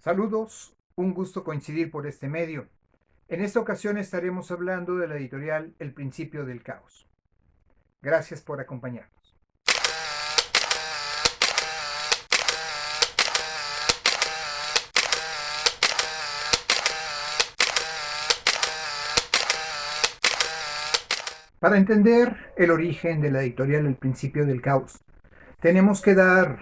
Saludos, un gusto coincidir por este medio. En esta ocasión estaremos hablando de la editorial El Principio del Caos. Gracias por acompañarnos. Para entender el origen de la editorial El Principio del Caos, tenemos que dar,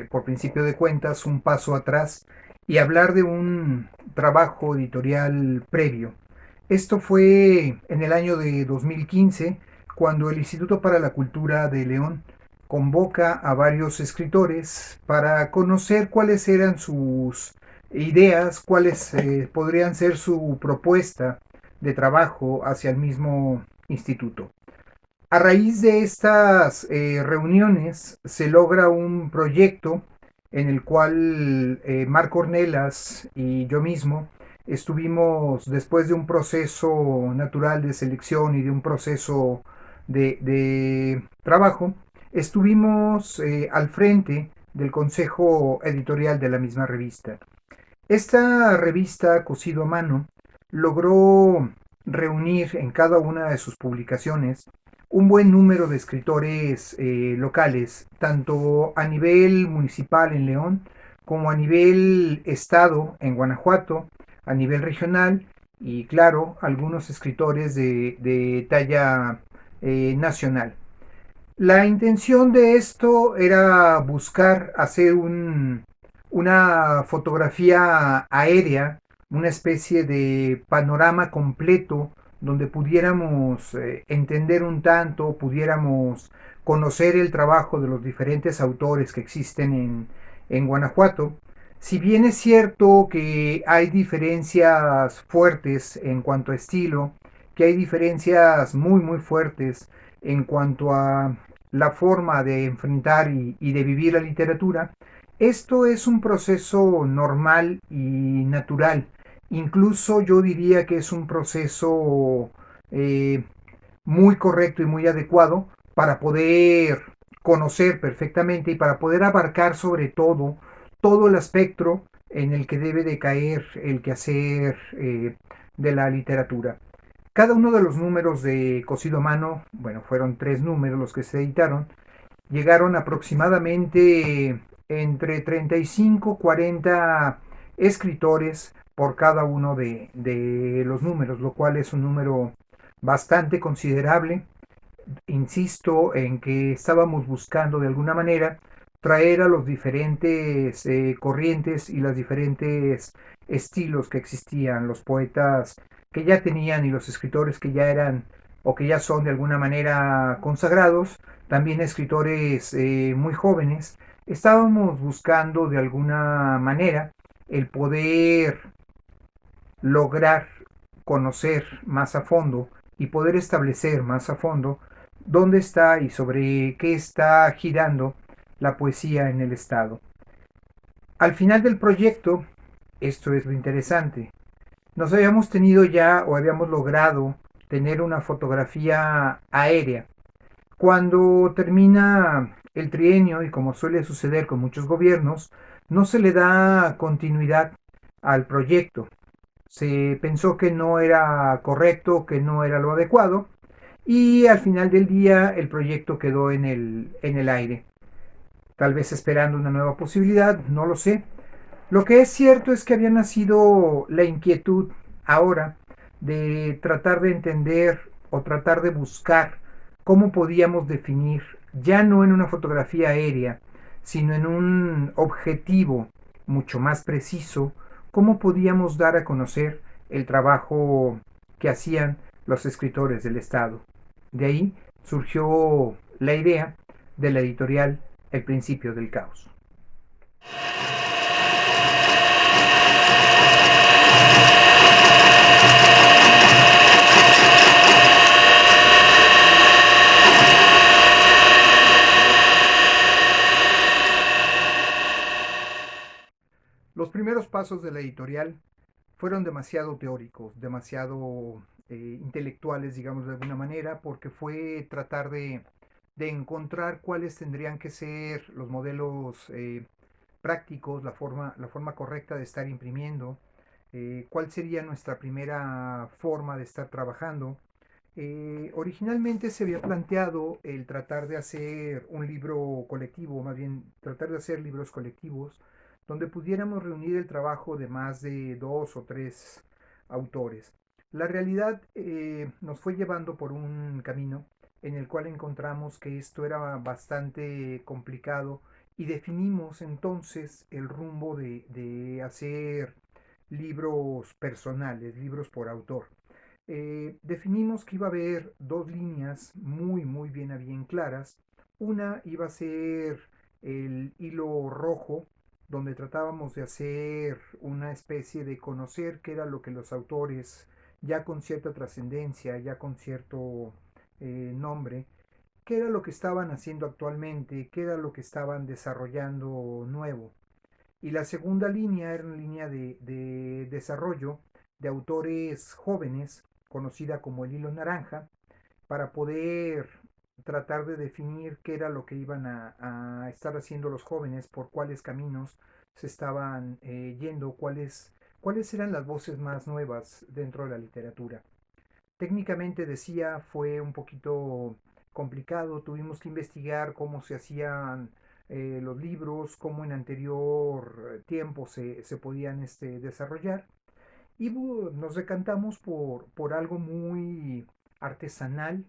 por principio de cuentas, un paso atrás y hablar de un trabajo editorial previo. Esto fue en el año de 2015, cuando el Instituto para la Cultura de León convoca a varios escritores para conocer cuáles eran sus ideas, cuáles podrían ser su propuesta de trabajo hacia el mismo instituto. A raíz de estas reuniones se logra un proyecto en el cual Marco Ornelas y yo mismo estuvimos, después de un proceso natural de selección y de un proceso de trabajo, estuvimos al frente del consejo editorial de la misma revista. Esta revista, Cosido a Mano, logró reunir en cada una de sus publicaciones un buen número de escritores locales, tanto a nivel municipal en León, como a nivel estado en Guanajuato, a nivel regional y claro, algunos escritores de talla nacional. La intención de esto era buscar hacer una fotografía aérea, una especie de panorama completo donde pudiéramos entender un tanto, pudiéramos conocer el trabajo de los diferentes autores que existen en Guanajuato. Si bien es cierto que hay diferencias fuertes en cuanto a estilo, que hay diferencias muy fuertes en cuanto a la forma de enfrentar y de vivir la literatura, esto es un proceso normal y natural. Incluso yo diría que es un proceso eh, muy correcto y muy adecuado para poder conocer perfectamente y para poder abarcar sobre todo el espectro en el que debe de caer el quehacer de la literatura. Cada uno de los números de Cosido a Mano, bueno, fueron 3 números los que se editaron, llegaron aproximadamente entre 35 y 40 escritores por cada uno de los números, lo cual es un número bastante considerable. Insisto en que estábamos buscando de alguna manera traer a los diferentes corrientes y los diferentes estilos que existían, los poetas que ya tenían y los escritores que ya eran o que ya son de alguna manera consagrados, también escritores muy jóvenes. Estábamos buscando de alguna manera el poder lograr conocer más a fondo y poder establecer más a fondo dónde está y sobre qué está girando la poesía en el Estado. Al final del proyecto, esto es lo interesante, nos habíamos tenido ya o habíamos logrado tener una fotografía aérea. Cuando termina el trienio, y como suele suceder con muchos gobiernos, no se le da continuidad al proyecto. Se pensó que no era correcto, que no era lo adecuado, y al final del día el proyecto quedó en el aire. Tal vez esperando una nueva posibilidad, no lo sé. Lo que es cierto es que había nacido la inquietud ahora de tratar de entender o tratar de buscar cómo podíamos definir, ya no en una fotografía aérea, sino en un objetivo mucho más preciso, cómo podíamos dar a conocer el trabajo que hacían los escritores del Estado. De ahí surgió la idea de la editorial El Principio del Caos. Los primeros pasos de la editorial fueron demasiado teóricos, demasiado intelectuales, digamos de alguna manera, porque fue tratar de encontrar cuáles tendrían que ser los modelos prácticos, la forma correcta de estar imprimiendo, cuál sería nuestra primera forma de estar trabajando. Originalmente se había planteado el tratar de hacer un libro colectivo, más bien tratar de hacer libros colectivos, donde pudiéramos reunir el trabajo de más de dos o tres autores. La realidad nos fue llevando por un camino en el cual encontramos que esto era bastante complicado y definimos entonces el rumbo de hacer libros personales, libros por autor. Definimos que iba a haber dos líneas muy bien, a bien claras. Una iba a ser el hilo rojo, donde tratábamos de hacer una especie de conocer qué era lo que los autores, ya con cierta trascendencia, ya con cierto nombre, qué era lo que estaban haciendo actualmente, qué era lo que estaban desarrollando nuevo. Y la segunda línea era una línea de desarrollo de autores jóvenes, conocida como el hilo naranja, para poder tratar de definir qué era lo que iban a estar haciendo los jóvenes, por cuáles caminos se estaban yendo, cuáles eran las voces más nuevas dentro de la literatura. Técnicamente decía, fue un poquito complicado, tuvimos que investigar cómo se hacían los libros, cómo en anterior tiempo se podían desarrollar y nos decantamos por algo muy artesanal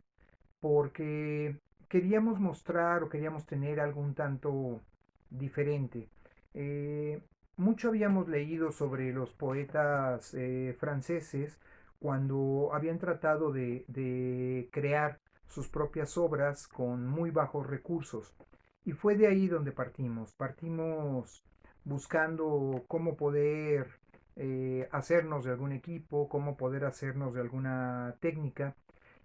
porque queríamos mostrar o queríamos tener algo un tanto diferente. Eh, Mucho habíamos leído sobre los poetas franceses cuando habían tratado de crear sus propias obras con muy bajos recursos. Y fue de ahí donde partimos. Partimos buscando cómo poder hacernos de algún equipo, cómo poder hacernos de alguna técnica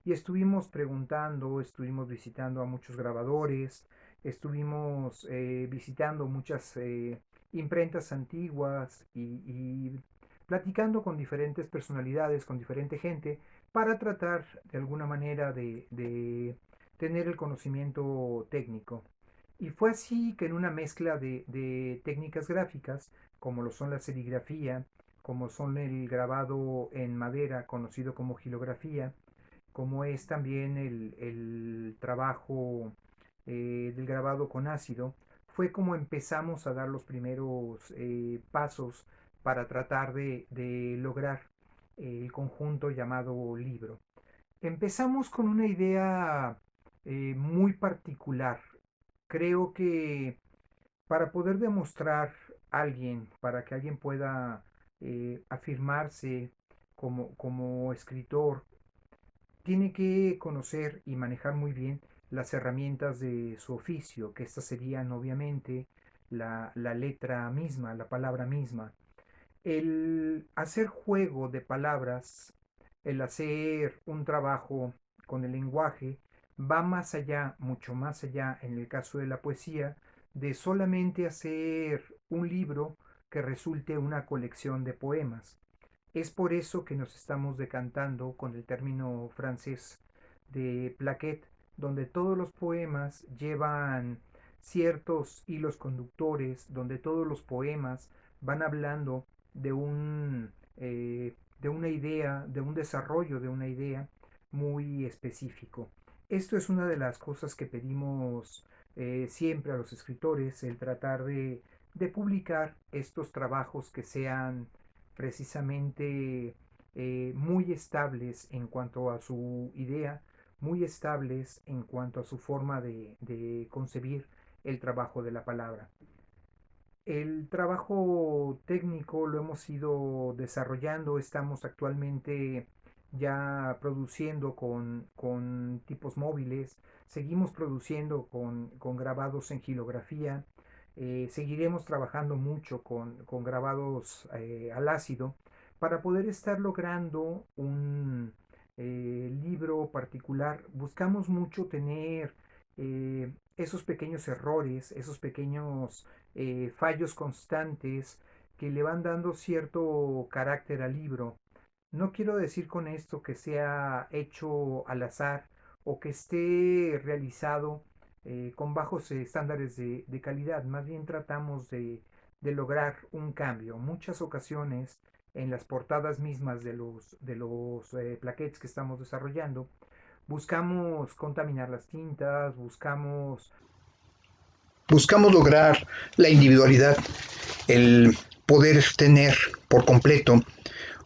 y estuvimos preguntando, estuvimos visitando a muchos grabadores, estuvimos visitando muchas imprentas antiguas y platicando con diferentes personalidades, con diferente gente, para tratar de alguna manera de tener el conocimiento técnico. Y fue así que en una mezcla de técnicas gráficas, como lo son la serigrafía, como son el grabado en madera, conocido como gilografía, como es también el trabajo del grabado con ácido, fue como empezamos a dar los primeros pasos para tratar de lograr el conjunto llamado libro. Empezamos con una idea muy particular. Creo que para poder demostrar a alguien, para que alguien pueda afirmarse como escritor, tiene que conocer y manejar muy bien las herramientas de su oficio, que estas serían obviamente la letra misma, la palabra misma. El hacer juego de palabras, el hacer un trabajo con el lenguaje, va más allá, mucho más allá, en el caso de la poesía, de solamente hacer un libro que resulte una colección de poemas. Es por eso que nos estamos decantando con el término francés de plaquette, donde todos los poemas llevan ciertos hilos conductores, donde todos los poemas van hablando de una idea, de un desarrollo de una idea muy específico. Esto es una de las cosas que pedimos siempre a los escritores, el tratar de publicar estos trabajos que sean precisamente muy estables en cuanto a su idea, muy estables en cuanto a su forma de concebir el trabajo de la palabra. El trabajo técnico lo hemos ido desarrollando, estamos actualmente ya produciendo con tipos móviles, seguimos produciendo con grabados en gilografía, seguiremos trabajando mucho con grabados al ácido para poder estar logrando un libro particular. Buscamos mucho tener esos pequeños errores, esos pequeños fallos constantes que le van dando cierto carácter al libro. No quiero decir con esto que sea hecho al azar o que esté realizado con bajos estándares de calidad. Más bien tratamos de lograr un cambio. Muchas ocasiones en las portadas mismas de los plaquettes que estamos desarrollando, buscamos contaminar las tintas, buscamos lograr la individualidad, el poder tener por completo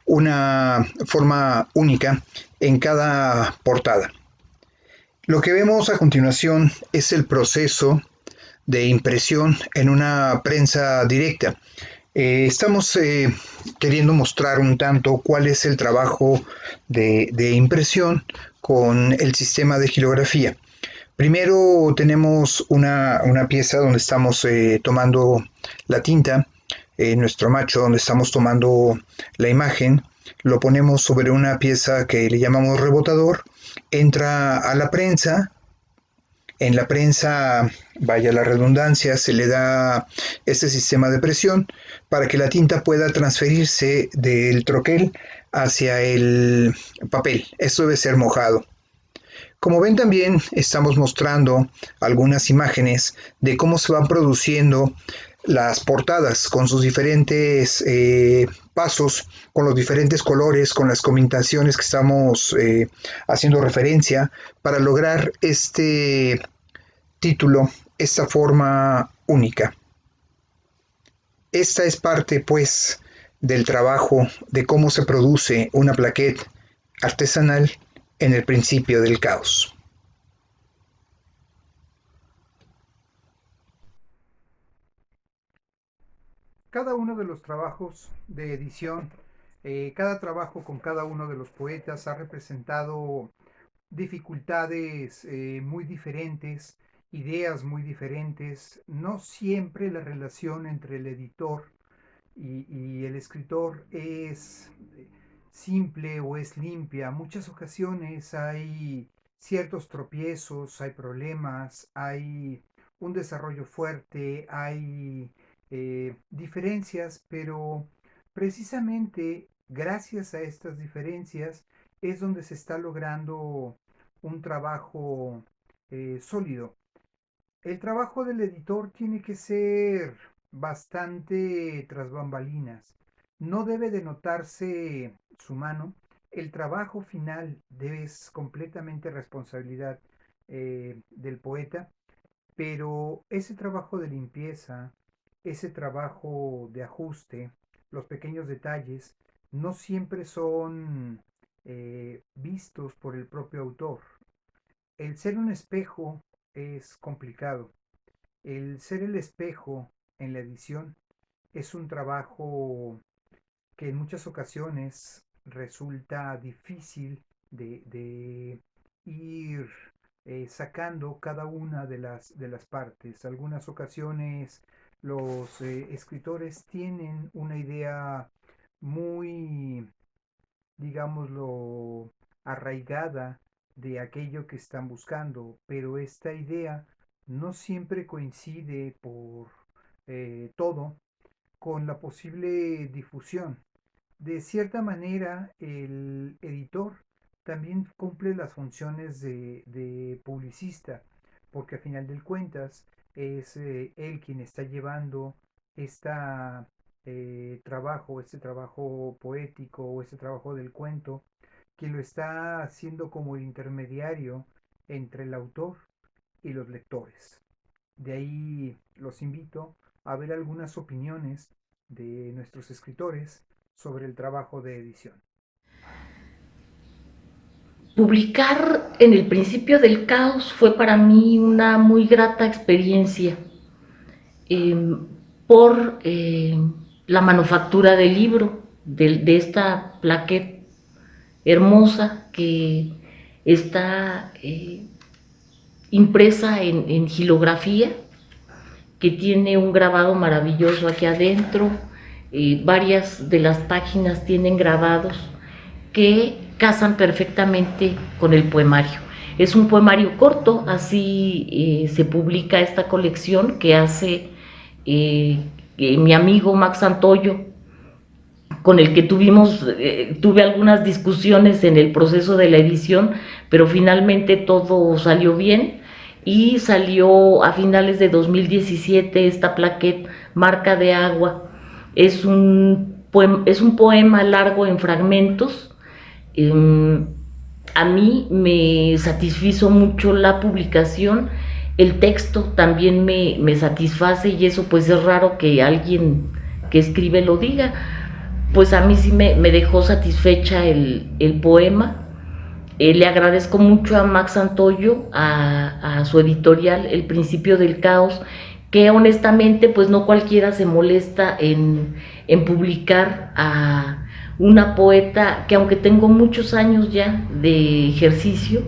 una forma única en cada portada. Lo que vemos a continuación es el proceso de impresión en una prensa directa. Estamos queriendo mostrar un tanto cuál es el trabajo de impresión con el sistema de gilografía. Primero tenemos una pieza donde estamos tomando la tinta, nuestro macho, donde estamos tomando la imagen, lo ponemos sobre una pieza que le llamamos rebotador, entra a la prensa. En la prensa, vaya la redundancia, se le da este sistema de presión para que la tinta pueda transferirse del troquel hacia el papel. Esto debe ser mojado. Como ven, también estamos mostrando algunas imágenes de cómo se van produciendo las portadas con sus diferentes pasos, con los diferentes colores, con las combinaciones que estamos haciendo referencia para lograr este título, esta forma única. Esta es parte, pues, del trabajo de cómo se produce una plaquette artesanal en el principio del caos. Cada uno de los trabajos de edición, cada trabajo con cada uno de los poetas ha representado dificultades muy diferentes, ideas muy diferentes. No siempre la relación entre el editor y el escritor es simple o es limpia. Muchas ocasiones hay ciertos tropiezos, hay problemas, hay un desarrollo fuerte, hay diferencias, pero precisamente gracias a estas diferencias es donde se está logrando un trabajo sólido. El trabajo del editor tiene que ser bastante tras bambalinas. No debe de notarse su mano. El trabajo final es completamente responsabilidad del poeta, pero ese trabajo de limpieza, ese trabajo de ajuste, los pequeños detalles, no siempre son vistos por el propio autor. El ser un espejo es complicado. El ser el espejo en la edición es un trabajo que en muchas ocasiones resulta difícil de ir sacando cada una de las partes. Algunas ocasiones los escritores tienen una idea muy, digámoslo, arraigada de aquello que están buscando, pero esta idea no siempre coincide por todo con la posible difusión. De cierta manera, el editor también cumple las funciones de publicista, porque a final de cuentas es él quien está llevando esta este trabajo poético o este trabajo del cuento, quien lo está haciendo como el intermediario entre el autor y los lectores. De ahí los invito a ver algunas opiniones de nuestros escritores sobre el trabajo de edición. Publicar en el principio del caos fue para mí una muy grata experiencia eh, por la manufactura del libro, de esta plaquette hermosa que está impresa en gilografía, que tiene un grabado maravilloso aquí adentro. Varias de las páginas tienen grabados que casan perfectamente con el poemario. Es un poemario corto, así se publica esta colección que hace mi amigo Max Santoyo, con el que tuve algunas discusiones en el proceso de la edición, pero finalmente todo salió bien. y salió a finales de 2017 esta plaqueta Marca de Agua. Es un poema largo en fragmentos. Eh, a mí me satisfizo mucho la publicación, el texto también me satisface y eso pues es raro que alguien que escribe lo diga. Pues a mí sí me dejó satisfecha el poema. Le agradezco mucho a Max Santoyo, a su editorial El Principio del Caos, que honestamente pues no cualquiera se molesta en publicar a una poeta que, aunque tengo muchos años ya de ejercicio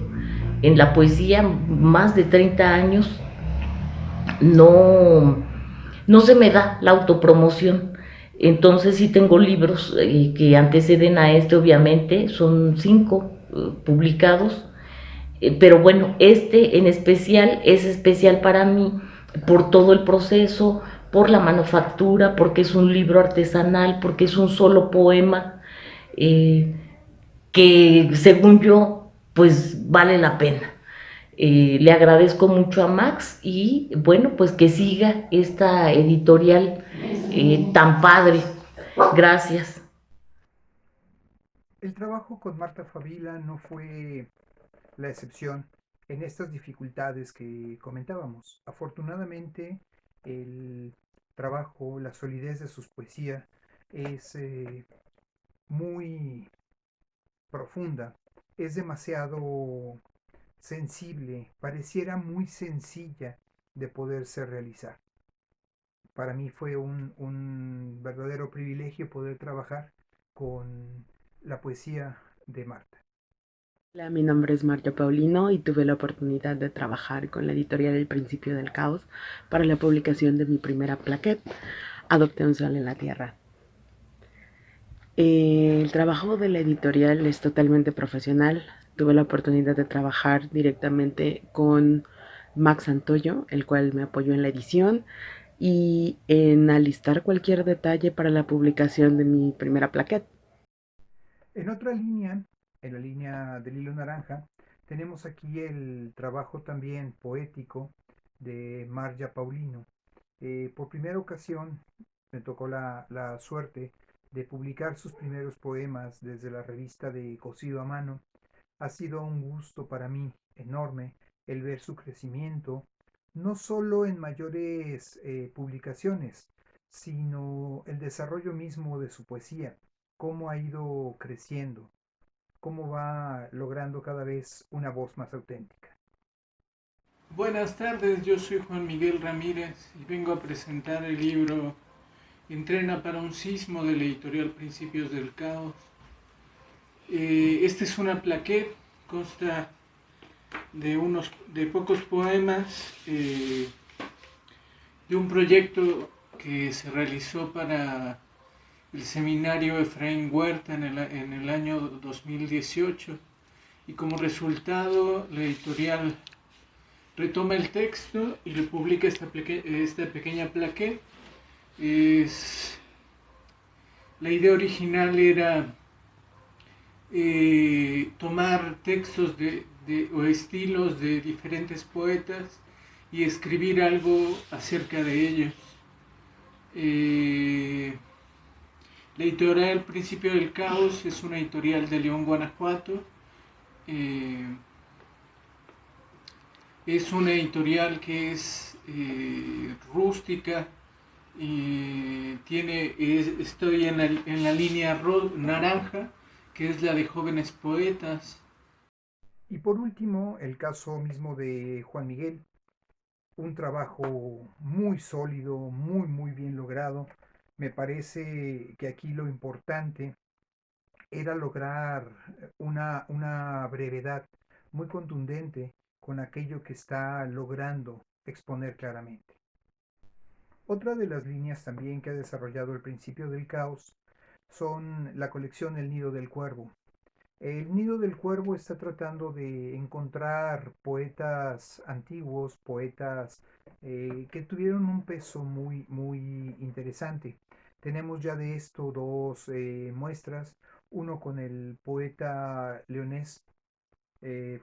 en la poesía, más de 30 años, no, no se me da la autopromoción. Entonces sí tengo libros que anteceden a este, obviamente, son 5 publicados, pero bueno, este en especial es especial para mí por todo el proceso, por la manufactura, porque es un libro artesanal, porque es un solo poema, eh, que según yo, pues vale la pena. Le agradezco mucho a Max y bueno, pues que siga esta editorial tan padre. Gracias. El trabajo con Marta Favila no fue la excepción en estas dificultades que comentábamos. Afortunadamente, el trabajo, la solidez de sus poesías es muy profunda, es demasiado sensible, pareciera muy sencilla de poderse realizar. Para mí fue un verdadero privilegio poder trabajar con la poesía de Marta. Hola, mi nombre es Marta Paulino y tuve la oportunidad de trabajar con la editorial El Principio del Caos para la publicación de mi primera plaquette, Adopté un sol en la tierra. El trabajo de la editorial es totalmente profesional. Tuve la oportunidad de trabajar directamente con Max Santoyo, el cual me apoyó en la edición y en alistar cualquier detalle para la publicación de mi primera plaquette. En otra línea, en la línea del hilo naranja, tenemos aquí el trabajo también poético de Marja Paulino. Por primera ocasión me tocó la suerte de publicar sus primeros poemas desde la revista de Cocido a Mano. Ha sido un gusto para mí enorme el ver su crecimiento, no solo en mayores publicaciones, sino el desarrollo mismo de su poesía, cómo ha ido creciendo, cómo va logrando cada vez una voz más auténtica. Buenas tardes, yo soy Juan Miguel Ramírez y vengo a presentar el libro Entrena para un sismo de la editorial Principios del Caos. Esta es una plaquette, consta de pocos poemas de un proyecto que se realizó para el seminario Efraín Huerta en el año 2018, y como resultado la editorial retoma el texto y le publica esta pequeña plaquette. La idea original era tomar textos o estilos de diferentes poetas y escribir algo acerca de ellos. La editorial Principio del Caos es una editorial de León, Guanajuato. Es una editorial que es rústica y estoy en la línea naranja, que es la de jóvenes poetas. Y por último, el caso mismo de Juan Miguel, un trabajo muy sólido, muy bien logrado. Me parece que aquí lo importante era lograr una brevedad muy contundente con aquello que está logrando exponer claramente. Otra de las líneas también que ha desarrollado el Principio del Caos son la colección El Nido del Cuervo. El Nido del Cuervo está tratando de encontrar poetas antiguos, poetas que tuvieron un peso muy interesante. Tenemos ya de esto dos muestras, uno con el poeta leonés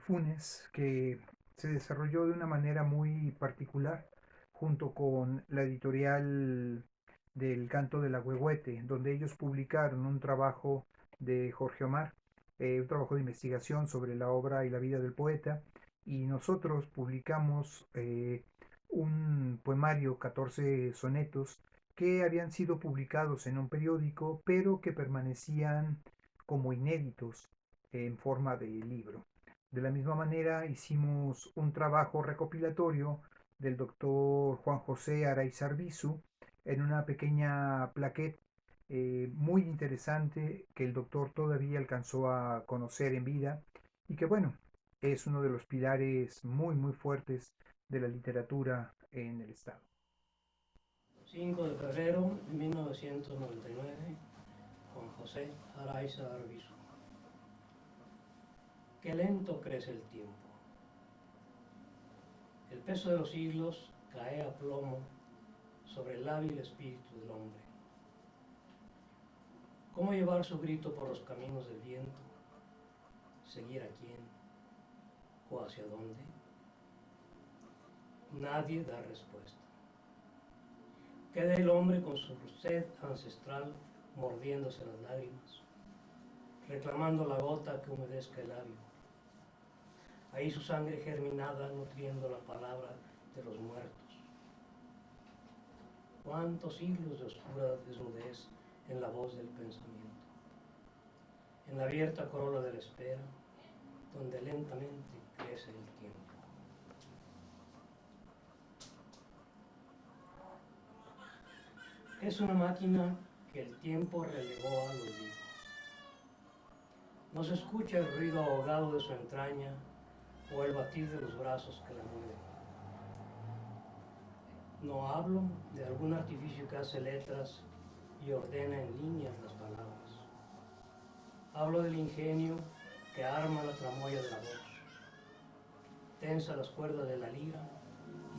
Funes, que se desarrolló de una manera muy particular junto con la editorial del Canto del Agüehuete, donde ellos publicaron un trabajo de Jorge Omar, un trabajo de investigación sobre la obra y la vida del poeta, y nosotros publicamos un poemario, 14 sonetos, que habían sido publicados en un periódico, pero que permanecían como inéditos en forma de libro. De la misma manera hicimos un trabajo recopilatorio del doctor Juan José Araiza Arbizu en una pequeña plaqueta muy interesante que el doctor todavía alcanzó a conocer en vida y que bueno, es uno de los pilares muy fuertes de la literatura en el estado. 5 de febrero de 1999, Juan José Araiza Arbizu. Qué lento crece el tiempo. El peso de los siglos cae a plomo sobre el hábil espíritu del hombre. ¿Cómo llevar su grito por los caminos del viento? ¿Seguir a quién? ¿O hacia dónde? Nadie da respuesta. Queda el hombre con su sed ancestral mordiéndose las lágrimas, reclamando la gota que humedezca el labio. Ahí su sangre germinada nutriendo la palabra de los muertos. Cuántos siglos de oscura desnudez en la voz del pensamiento, en la abierta corola de la espera, donde lentamente crece el tiempo. Es una máquina que el tiempo relegó al olvido. No se escucha el ruido ahogado de su entraña o el batir de los brazos que la mueven. No hablo de algún artificio que hace letras y ordena en líneas las palabras. Hablo del ingenio que arma la tramoya de la voz, tensa las cuerdas de la lira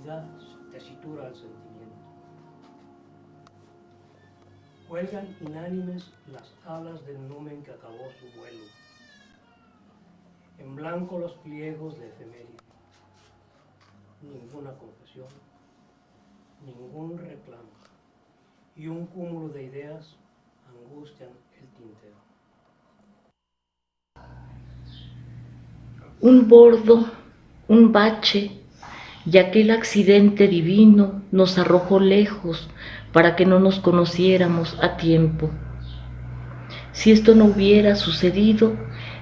y da tesitura al sentimiento. Cuelgan inánimes las alas del numen que acabó su vuelo. En blanco los pliegos de efeméride. Ninguna confesión, ningún reclamo. Y un cúmulo de ideas angustian el tintero. Un bordo, un bache, y aquel accidente divino nos arrojó lejos para que no nos conociéramos a tiempo. Si esto no hubiera sucedido,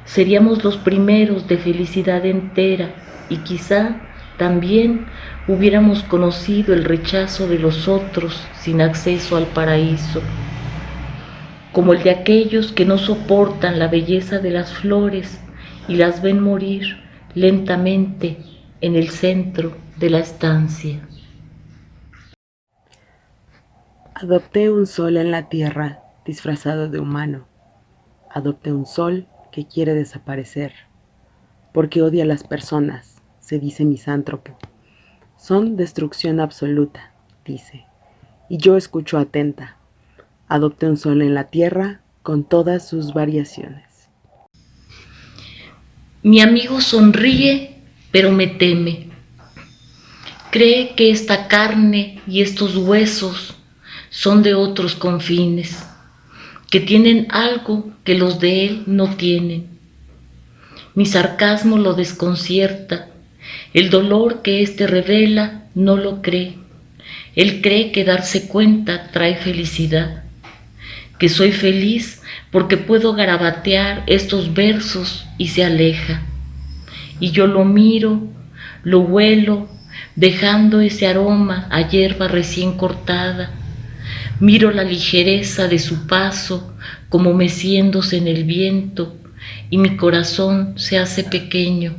seríamos los primeros de felicidad entera y quizá también hubiéramos conocido el rechazo de los otros sin acceso al paraíso, como el de aquellos que no soportan la belleza de las flores y las ven morir lentamente en el centro de la estancia. Adopté un sol en la tierra disfrazado de humano. Adopté un sol que quiere desaparecer, porque odia a las personas, se dice misántropo. Son destrucción absoluta, dice, y yo escucho atenta. Adopté un sol en la tierra con todas sus variaciones. Mi amigo sonríe, pero me teme. Cree que esta carne y estos huesos son de otros confines, que tienen algo que los de él no tienen. Mi sarcasmo lo desconcierta. El dolor que éste revela no lo cree. Él cree que darse cuenta trae felicidad, que soy feliz porque puedo garabatear estos versos y se aleja. Y yo lo miro, lo huelo, dejando ese aroma a hierba recién cortada. Miro la ligereza de su paso como meciéndose en el viento y mi corazón se hace pequeño.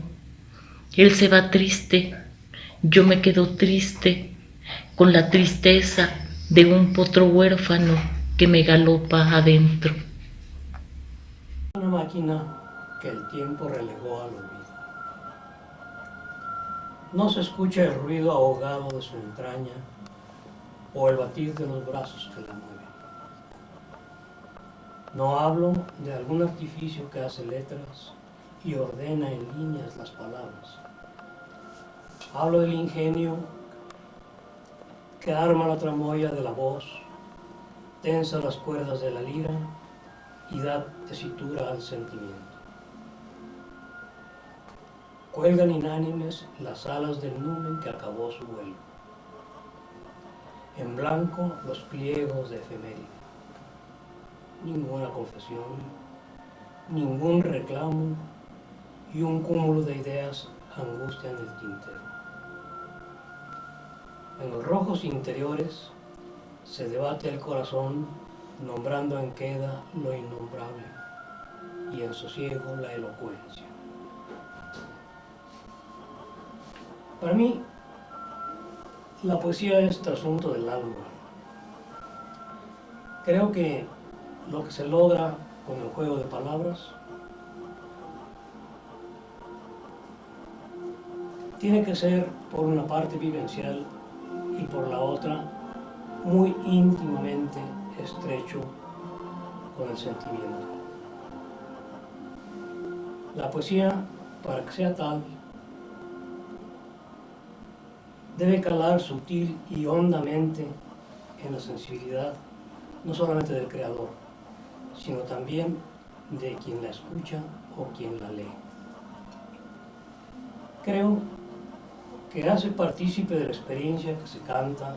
Él se va triste, yo me quedo triste con la tristeza de un potro huérfano que me galopa adentro. Una máquina que el tiempo relegó al olvido. No se escucha el ruido ahogado de su entraña o el batir de los brazos que la mueven. No hablo de algún artificio que hace letras y ordena en líneas las palabras. Hablo del ingenio que arma la tramoya de la voz, tensa las cuerdas de la lira y da tesitura al sentimiento. Cuelgan inánimes las alas del numen que acabó su vuelo. En blanco los pliegos de efeméride. Ninguna confesión, ningún reclamo y un cúmulo de ideas angustian el tintero. En los rojos interiores se debate el corazón, nombrando en queda lo innombrable y en sosiego la elocuencia. Para mí, la poesía es trasunto del alma. Creo que lo que se logra con el juego de palabras tiene que ser, por una parte, vivencial y por la otra, muy íntimamente estrecho con el sentimiento. La poesía, para que sea tal, debe calar sutil y hondamente en la sensibilidad, no solamente del creador, sino también de quien la escucha o quien la lee. Creo que hace partícipe de la experiencia que se canta.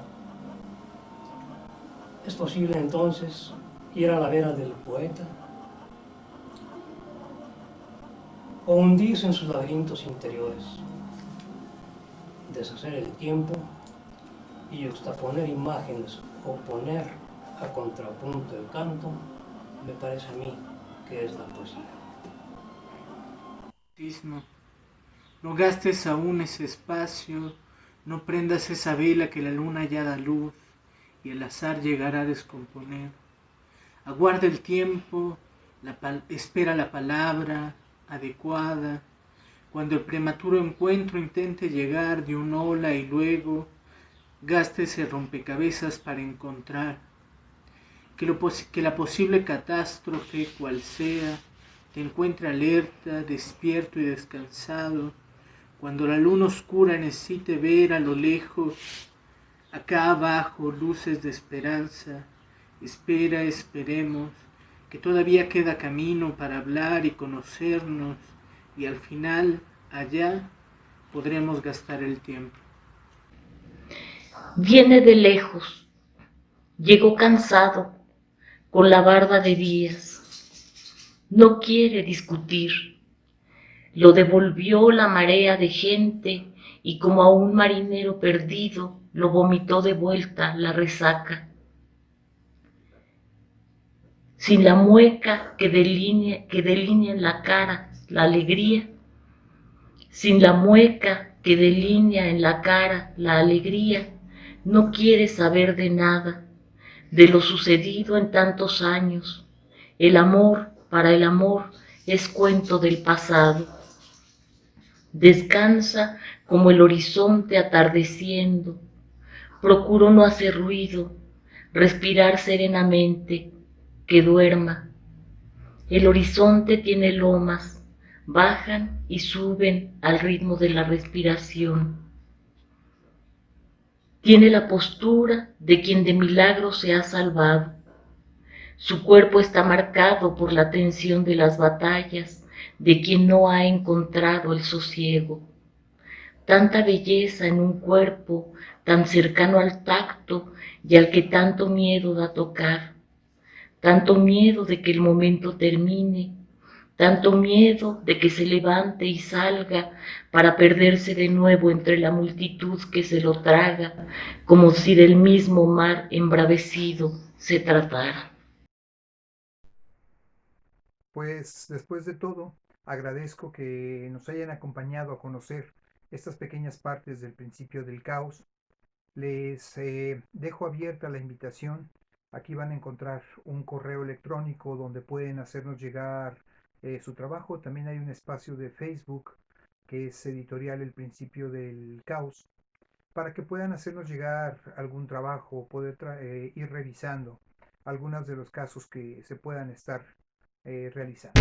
Es posible entonces ir a la vera del poeta o hundirse en sus laberintos interiores, deshacer el tiempo y juxtaponer imágenes o poner a contrapunto el canto, me parece a mí que es la poesía. No gastes aún ese espacio, no prendas esa vela que la luna ya da luz y el azar llegará a descomponer. Aguarda el tiempo, espera la palabra adecuada, cuando el prematuro encuentro intente llegar de un hola y luego gaste ese rompecabezas para encontrar que la posible catástrofe, cual sea, te encuentre alerta, despierto y descansado, cuando la luna oscura necesite ver a lo lejos, acá abajo, luces de esperanza. Esperemos, que todavía queda camino para hablar y conocernos, y al final, allá, podremos gastar el tiempo. Viene de lejos, llegó cansado, con la barba de días. No quiere discutir. Lo devolvió la marea de gente y como a un marinero perdido lo vomitó de vuelta la resaca. Sin la mueca que delinea en la cara la alegría, sin la mueca que delinea en la cara la alegría, no quiere saber de nada, de lo sucedido en tantos años. El amor, para el amor, es cuento del pasado. Descansa como el horizonte atardeciendo. Procuro no hacer ruido, respirar serenamente, que duerma. El horizonte tiene lomas, bajan y suben al ritmo de la respiración. Tiene la postura de quien de milagro se ha salvado. Su cuerpo está marcado por la tensión de las batallas de quien no ha encontrado el sosiego. Tanta belleza en un cuerpo tan cercano al tacto y al que tanto miedo da tocar. Tanto miedo de que el momento termine, tanto miedo de que se levante y salga para perderse de nuevo entre la multitud que se lo traga, como si del mismo mar embravecido se tratara. Pues después de todo, agradezco que nos hayan acompañado a conocer estas pequeñas partes del principio del caos. Les dejo abierta la invitación. Aquí van a encontrar un correo electrónico donde pueden hacernos llegar su trabajo. También hay un espacio de Facebook que es editorial El Principio del Caos, para que puedan hacernos llegar algún trabajo, poder ir revisando algunos de los casos que se puedan estar realizando.